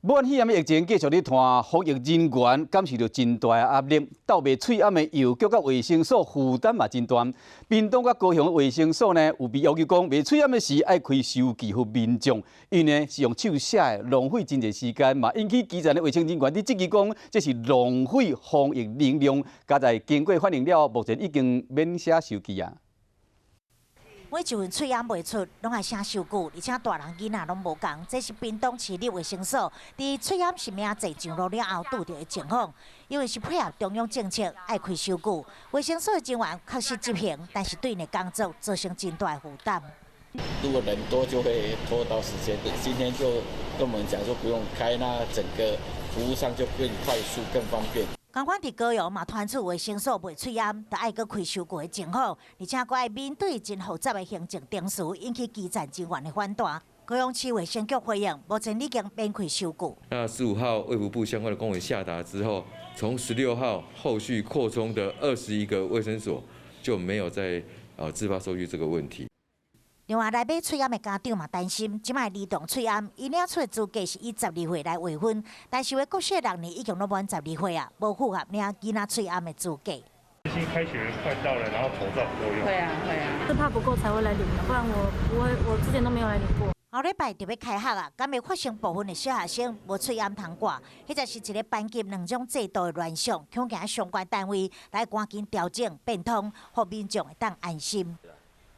武汉肺炎疫情继续咧拖防疫人员感受到真大压力，倒卖喙暗的药局甲卫生所负担嘛真大。屏东甲高雄的卫生所呢，有被要求讲卖喙暗的时爱开收据给民众，因呢是用手写的，浪费真侪时间嘛，引起基层的卫生人员伫质疑讲，这是浪费防疫能量。加在经过反映了，目前已经免写收据啊。 每一份喙暗卖出，拢爱写收据，而且大人囡仔拢无共。这是屏东市立卫生所伫喙暗是名侪上路了后拄到的情况。因为是配合中央政策，爱开收据，卫生所的人员确实执行，但是对你的工作造成真大的负担。如果人多，就会拖到时间。今天就跟我们讲说不用开，那整个服务上就更快速、更方便。 同款伫高雄嘛，传出卫生所卖喙暗，就爱搁开收据的情况，而且搁爱面对真复杂的行政程序，引起基层人员的反弹。高雄市卫生局回应，目前已经免开收据。那15号卫福部相关的公文下达之后，从16号后续扩充的21个卫生所就没有再自发收据这个问题。 另外，来买喙暗的家长嘛担心，即摆儿童喙暗，伊领出的资格是以12岁来划分，但是为国小6年已经都满12岁啊，无符合领囡仔喙暗的资格。新开学快到了，然后口罩不够用。会啊。是怕不够才会来领的，不然我之前都没有来领过。后礼拜就要开学啊，敢会发生部分的小学生无喙暗通过，迄则是一个班级2种制度的乱象，恐惊相关单位来赶紧调整变通，互民众会当安心。